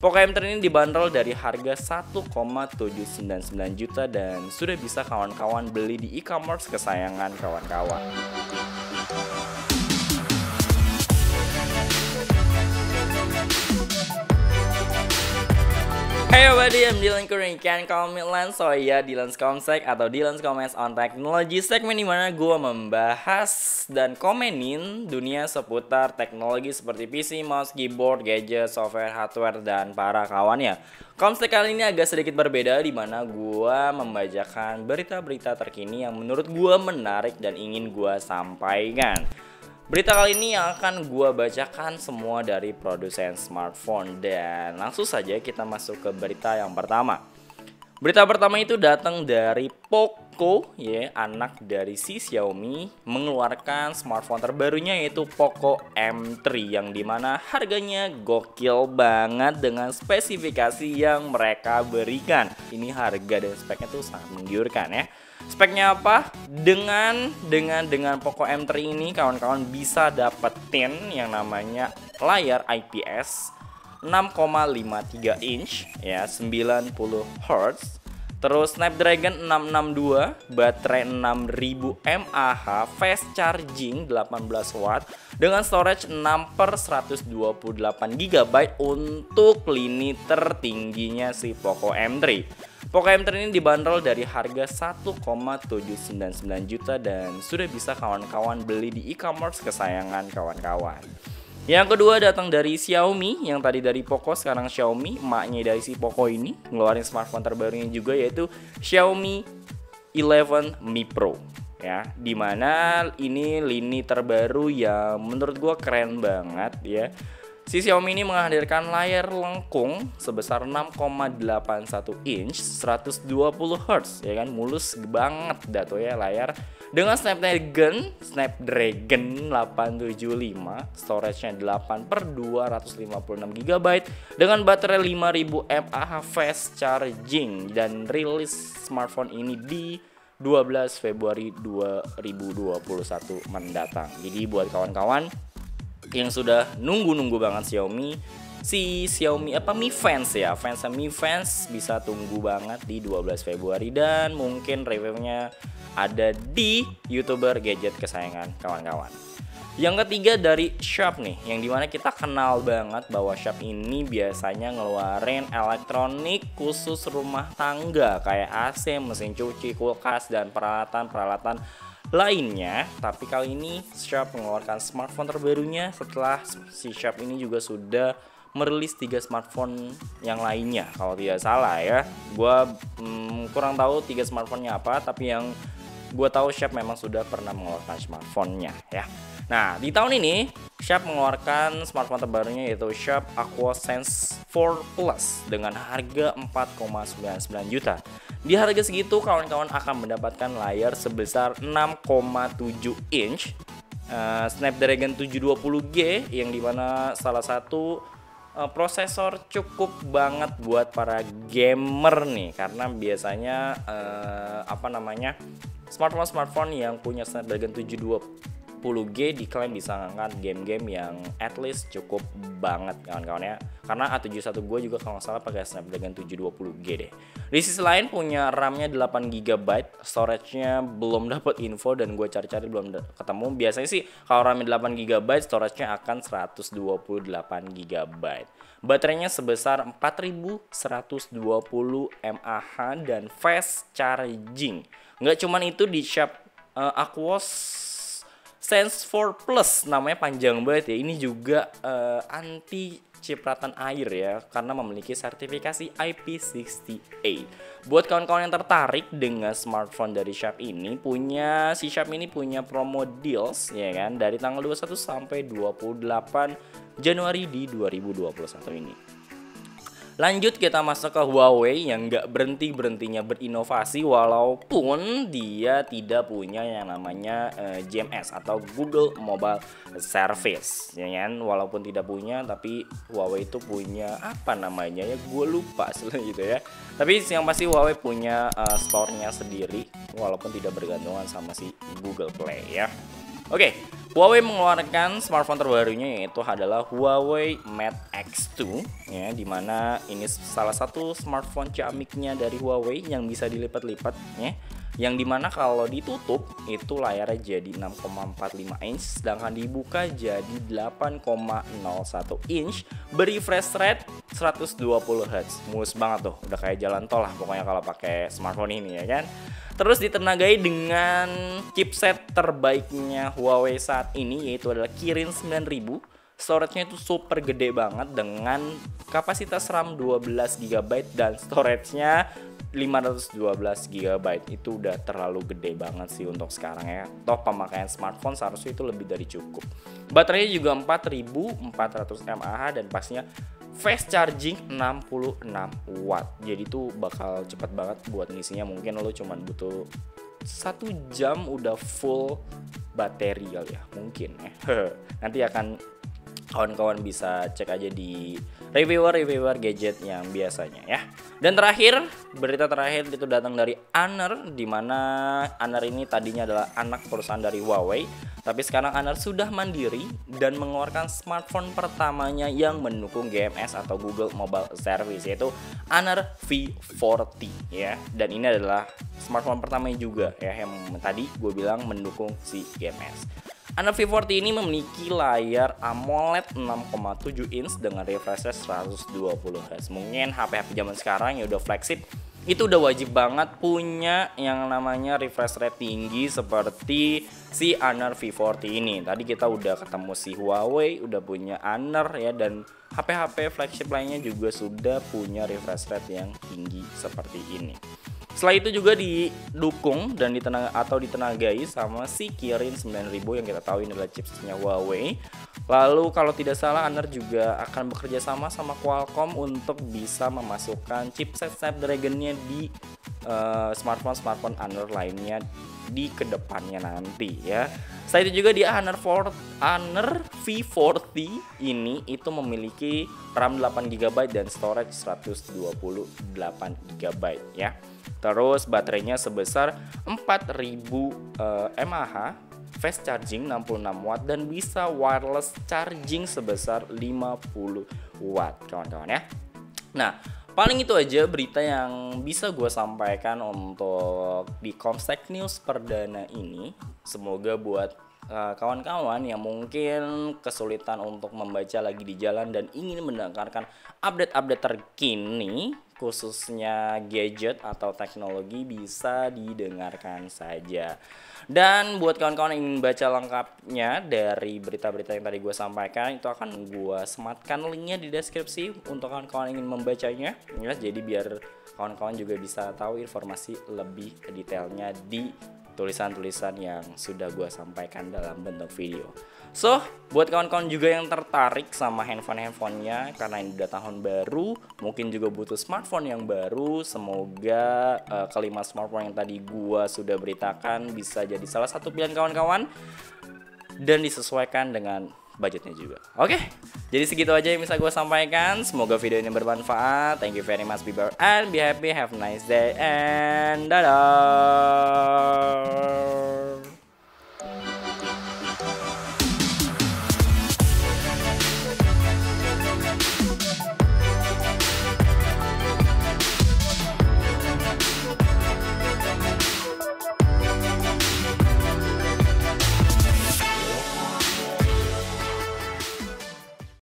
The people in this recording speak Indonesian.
Poco M3 ini dibanderol dari harga 1,799 juta dan sudah bisa kawan-kawan beli di e-commerce kesayangan kawan-kawan. Hey everybody, I'm Dylan Kuring. Can call me Lance. So ya, Dylan's Comsec atau Dylan's Comments on Technology, segmen dimana gue membahas dan komenin dunia seputar teknologi seperti PC, mouse, keyboard, gadget, software, hardware, dan para kawannya. Comsec kali ini agak sedikit berbeda, dimana gue membacakan berita-berita terkini yang menurut gue menarik dan ingin gue sampaikan. Berita kali ini yang akan gue bacakan semua dari produsen smartphone. Dan langsung saja kita masuk ke berita yang pertama. Berita pertama itu datang dari Poco, ya, anak dari si Xiaomi, mengeluarkan smartphone terbarunya yaitu Poco M3, yang dimana harganya gokil banget dengan spesifikasi yang mereka berikan. Ini harga dan speknya tuh sangat menggiurkan ya. Speknya apa? Dengan Poco M3 ini kawan-kawan bisa dapetin yang namanya layar IPS 6,53 inch ya, 90 Hz. Terus Snapdragon 662, baterai 6000 mAh, fast charging 18 watt dengan storage 6/128 GB untuk lini tertingginya si Poco M3. Poco M3 ini dibanderol dari harga 1,799 juta dan sudah bisa kawan-kawan beli di e-commerce kesayangan kawan-kawan. Yang kedua datang dari Xiaomi, yang tadi dari Poco sekarang Xiaomi, emaknya dari si Poco ini ngeluarin smartphone terbarunya juga yaitu Xiaomi 11 Mi Pro. Ya, dimana ini lini terbaru yang menurut gua keren banget ya. Si Xiaomi ini menghadirkan layar lengkung sebesar 6,81 inch 120 Hz ya kan, mulus banget dah tuh ya layar, dengan Snapdragon 875, storage-nya 8/256 GB dengan baterai 5000 mAh, fast charging, dan rilis smartphone ini di 12 Februari 2021 mendatang. Jadi buat kawan-kawan yang sudah nunggu banget Xiaomi Mi Fans ya, Mi Fans bisa tunggu banget di 12 Februari dan mungkin reviewnya ada di YouTuber gadget kesayangan kawan-kawan. Yang ketiga dari Sharp nih, yang dimana kita kenal banget bahwa Sharp ini biasanya ngeluarin elektronik khusus rumah tangga kayak AC, mesin cuci, kulkas, dan peralatan lainnya. Tapi kali ini Sharp mengeluarkan smartphone terbarunya setelah si Sharp ini juga sudah merilis 3 smartphone yang lainnya kalau tidak salah ya. Gua kurang tahu 3 smartphone-nya apa, tapi yang gue tahu Sharp memang sudah pernah mengeluarkan smartphone-nya ya. Nah, di tahun ini Sharp mengeluarkan smartphone terbarunya yaitu Sharp Aquos Sense 4 Plus dengan harga 4,99 juta. Di harga segitu kawan-kawan akan mendapatkan layar sebesar 6,7 inch, Snapdragon 720G yang dimana salah satu prosesor cukup banget buat para gamer nih, karena biasanya smartphone yang punya Snapdragon 720G diklaim bisa ngangkat game-game yang at least cukup banget kawan-kawan ya. Karena A71 gue juga kalau nggak salah pakai Snapdragon 720G deh. Di sisi lain punya RAM-nya 8GB, storage-nya belum dapat info dan gue cari-cari belum ketemu. Biasanya sih kalau RAM-nya 8GB, storage-nya akan 128GB. Baterainya sebesar 4120 mAh dan fast charging. Nggak cuman itu, di Sharp Aquos Sense 4 Plus, namanya panjang banget ya. Ini juga anti cipratan air ya, karena memiliki sertifikasi IP68. Buat kawan-kawan yang tertarik dengan smartphone dari Sharp ini, si Sharp ini punya promo deals ya kan, dari tanggal 21 sampai 28 Januari di 2021 ini. Lanjut kita masuk ke Huawei yang nggak berhentinya berinovasi walaupun dia tidak punya yang namanya GMS atau Google Mobile Service ya kan. Walaupun tidak punya, tapi Huawei itu punya apa namanya ya, gue lupa gitu ya. Tapi yang pasti Huawei punya store-nya sendiri walaupun tidak bergantungan sama si Google Play ya. Oke, Huawei mengeluarkan smartphone terbarunya yaitu adalah Huawei Mate X2 ya, dimana ini salah satu smartphone ciamiknya dari Huawei yang bisa dilipat-lipat ya, yang dimana kalau ditutup itu layarnya jadi 6,45 inch, sedangkan dibuka jadi 8,01 inch, berefresh rate 120 Hz. Mulus banget tuh, udah kayak jalan tol lah pokoknya kalau pakai smartphone ini ya kan. Terus ditenagai dengan chipset terbaiknya Huawei saat ini yaitu adalah Kirin 9000. Storage-nya itu super gede banget dengan kapasitas RAM 12 GB dan storage-nya 512 GB. Itu udah terlalu gede banget sih untuk sekarang ya. Toh pemakaian smartphone seharusnya itu lebih dari cukup. Baterainya juga 4400 mAh dan pastinya fast charging 66 watt. Jadi tuh bakal cepat banget buat ngisinya. Mungkin lo cuman butuh 1 jam udah full bateri kali ya, mungkin ya. Nanti akan kawan-kawan bisa cek aja di reviewer gadget yang biasanya ya. Dan terakhir, berita terakhir itu datang dari Honor, di mana Honor ini tadinya adalah anak perusahaan dari Huawei, tapi sekarang Honor sudah mandiri dan mengeluarkan smartphone pertamanya yang mendukung GMS atau Google Mobile Service, yaitu Honor V40 ya. Dan ini adalah smartphone pertamanya juga ya yang tadi gue bilang mendukung si GMS. Honor V40 ini memiliki layar AMOLED 6,7 inch dengan refresh rate 120 Hz. Mungkin HP-HP zaman sekarang yang udah flagship itu udah wajib banget punya yang namanya refresh rate tinggi seperti si Honor V40 ini. Tadi kita udah ketemu si Huawei, udah punya Honor ya, dan HP-HP flagship lainnya juga sudah punya refresh rate yang tinggi seperti ini. Setelah itu juga didukung dan ditenagai sama si Kirin 9000 yang kita tahu ini adalah chipsetnya Huawei. Lalu kalau tidak salah Honor juga akan bekerja sama Qualcomm untuk bisa memasukkan chipset Snapdragon-nya di smartphone Honor lainnya di kedepannya nanti ya. Setelah itu juga di Honor V40 ini itu memiliki RAM 8GB dan storage 128GB ya. Terus baterainya sebesar 4000 mAh, fast charging 66 watt dan bisa wireless charging sebesar 50 watt kawan-kawan ya. Nah, paling itu aja berita yang bisa gue sampaikan untuk di Comsec News perdana ini. Semoga buat kawan-kawan yang mungkin kesulitan untuk membaca lagi di jalan dan ingin mendengarkan update-update terkini khususnya gadget atau teknologi bisa didengarkan saja. Dan buat kawan-kawan yang ingin baca lengkapnya dari berita-berita yang tadi gue sampaikan, itu akan gue sematkan linknya di deskripsi untuk kawan-kawan yang ingin membacanya ya. Jadi biar kawan-kawan juga bisa tahu informasi lebih detailnya di tulisan-tulisan yang sudah gue sampaikan dalam bentuk video. So, buat kawan-kawan juga yang tertarik sama handphonenya karena ini udah tahun baru, mungkin juga butuh smartphone yang baru, semoga kelima smartphone yang tadi gue sudah beritakan bisa jadi salah satu pilihan kawan-kawan dan disesuaikan dengan budgetnya juga. Oke, jadi segitu aja yang bisa gue sampaikan. Semoga video ini bermanfaat. Thank you very much, be better and be happy. Have a nice day and dadah.